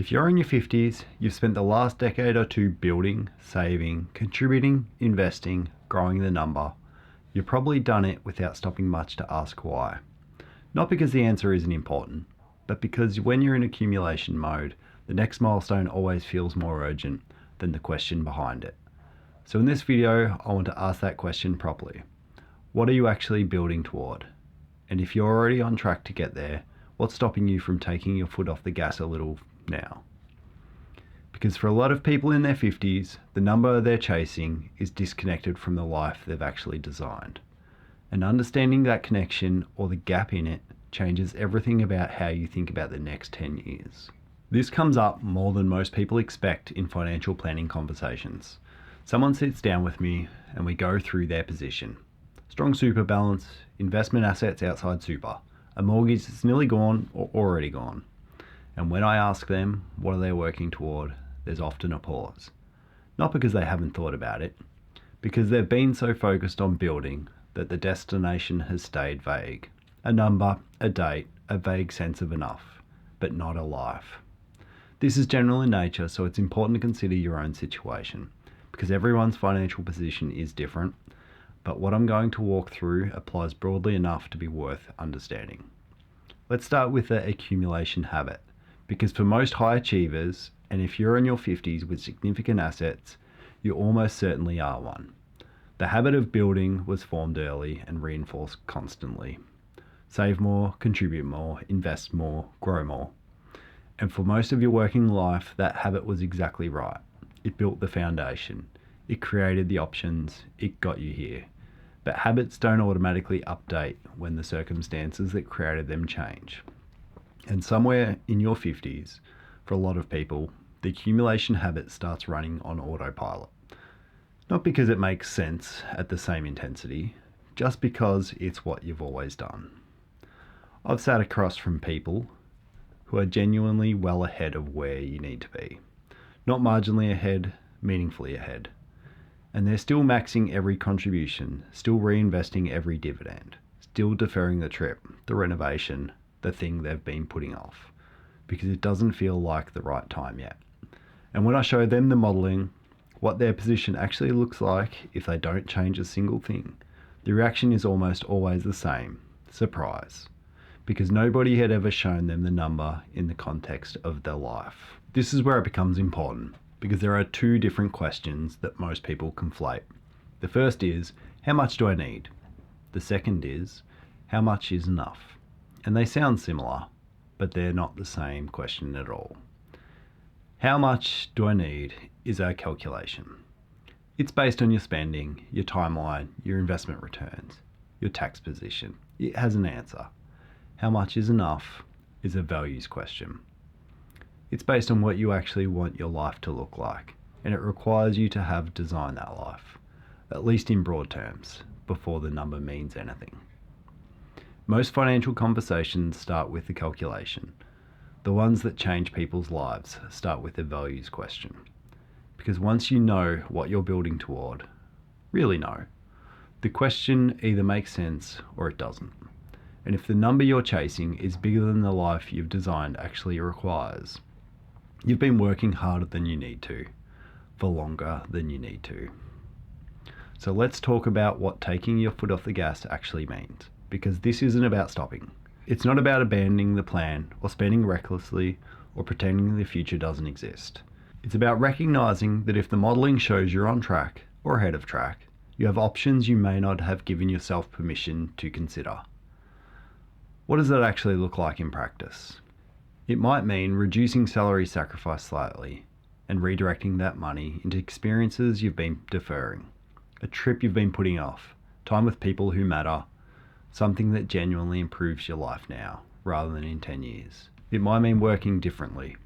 If you're in your 50s, you've spent the last decade or two building, saving, contributing, investing, growing the number. You've probably done it without stopping much to ask why. Not because the answer isn't important, but because when you're in accumulation mode, the next milestone always feels more urgent than the question behind it. So in this video, I want to ask that question properly. What are you actually building toward? And if you're already on track to get there, what's stopping you from taking your foot off the gas a little now? Because for a lot of people in their 50s, the number they're chasing is disconnected from the life they've actually designed. And understanding that connection or the gap in it changes everything about how you think about the next 10 years. This comes up more than most people expect in financial planning conversations. Someone sits down with me and we go through their position. Strong super balance, investment assets outside super, a mortgage that's nearly gone or already gone. And when I ask them what are they working toward, there's often a pause. Not because they haven't thought about it, because they've been so focused on building that the destination has stayed vague. A number, a date, a vague sense of enough, but not a life. This is general in nature, so it's important to consider your own situation, because everyone's financial position is different, but what I'm going to walk through applies broadly enough to be worth understanding. Let's start with the accumulation habit, because for most high achievers, and if you're in your 50s with significant assets, you almost certainly are one. The habit of building was formed early and reinforced constantly. Save more, contribute more, invest more, grow more. And for most of your working life, that habit was exactly right. It built the foundation. It created the options. It got you here. But habits don't automatically update when the circumstances that created them change. And somewhere in your 50s, for a lot of people, the accumulation habit starts running on autopilot. Not because it makes sense at the same intensity, just because it's what you've always done. I've sat across from people who are genuinely well ahead of where you need to be. Not marginally ahead, meaningfully ahead. And they're still maxing every contribution, still reinvesting every dividend, still deferring the trip, the renovation, the thing they've been putting off, because it doesn't feel like the right time yet. And when I show them the modeling, what their position actually looks like if they don't change a single thing, the reaction is almost always the same: surprise. Because nobody had ever shown them the number in the context of their life. This is where it becomes important, because there are two different questions that most people conflate. The first is, how much do I need? The second is, how much is enough? And they sound similar, but they're not the same question at all. How much do I need is a calculation. It's based on your spending, your timeline, your investment returns, your tax position. It has an answer. How much is enough is a values question. It's based on what you actually want your life to look like, and it requires you to have designed that life, at least in broad terms, before the number means anything. Most financial conversations start with the calculation. The ones that change people's lives start with the values question. Because once you know what you're building toward, really know, the question either makes sense or it doesn't. And if the number you're chasing is bigger than the life you've designed actually requires, you've been working harder than you need to, for longer than you need to. So let's talk about what taking your foot off the gas actually means, because this isn't about stopping. It's not about abandoning the plan or spending recklessly or pretending the future doesn't exist. It's about recognizing that if the modeling shows you're on track or ahead of track, you have options you may not have given yourself permission to consider. What does that actually look like in practice? It might mean reducing salary sacrifice slightly and redirecting that money into experiences you've been deferring, a trip you've been putting off, time with people who matter, something that genuinely improves your life now rather than in 10 years. It might mean working differently,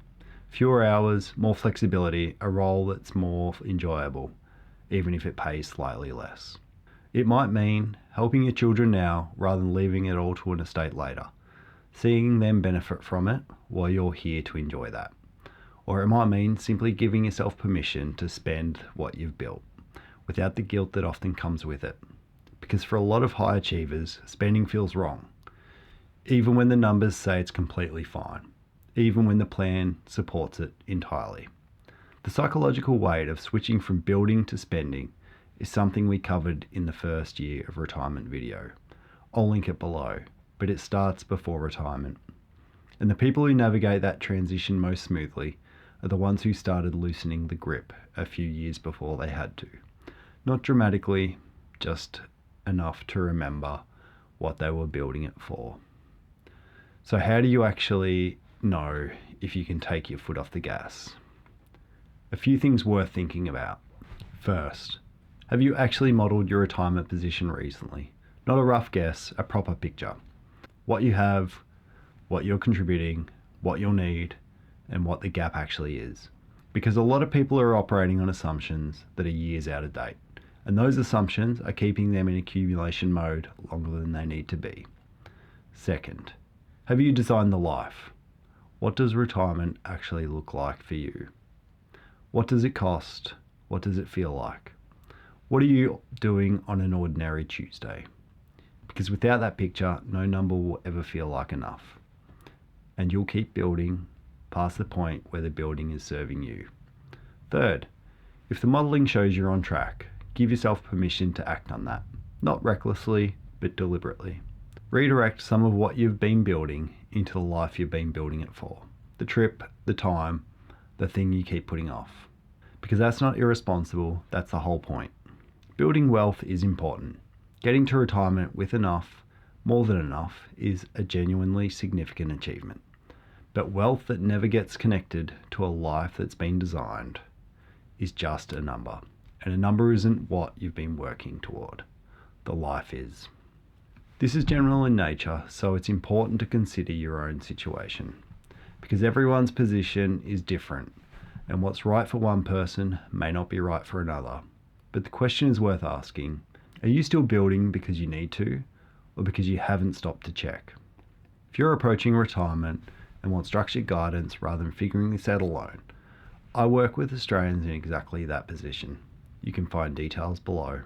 fewer hours, more flexibility, a role that's more enjoyable, even if it pays slightly less. It might mean helping your children now rather than leaving it all to an estate later, seeing them benefit from it while you're here to enjoy that. Or it might mean simply giving yourself permission to spend what you've built, without the guilt that often comes with it. Because for a lot of high achievers, spending feels wrong, even when the numbers say it's completely fine. even when the plan supports it entirely. The psychological weight of switching from building to spending is something we covered in the first year of retirement video. I'll link it below, but it starts before retirement. And the people who navigate that transition most smoothly are the ones who started loosening the grip a few years before they had to. Not dramatically, just enough to remember what they were building it for. So how do you actually know if you can take your foot off the gas? A few things worth thinking about. First, have you actually modelled your retirement position recently? Not a rough guess, a proper picture. What you have, what you're contributing, what you'll need, and what the gap actually is. Because a lot of people are operating on assumptions that are years out of date, and those assumptions are keeping them in accumulation mode longer than they need to be. Second, have you designed the life? What does retirement actually look like for you? What does it cost? What does it feel like? What are you doing on an ordinary Tuesday? Because without that picture, no number will ever feel like enough. And you'll keep building past the point where the building is serving you. Third, if the modelling shows you're on track, give yourself permission to act on that. Not recklessly, but deliberately. Redirect some of what you've been building into the life you've been building it for. The trip, the time, the thing you keep putting off. Because that's not irresponsible, that's the whole point. Building wealth is important. Getting to retirement with enough, more than enough, is a genuinely significant achievement. But wealth that never gets connected to a life that's been designed is just a number. And a number isn't what you've been working toward. The life is. This is general in nature, so it's important to consider your own situation. Because everyone's position is different, and what's right for one person may not be right for another. But the question is worth asking. Are you still building because you need to, or because you haven't stopped to check? If you're approaching retirement and want structured guidance rather than figuring this out alone, I work with Australians in exactly that position. You can find details below.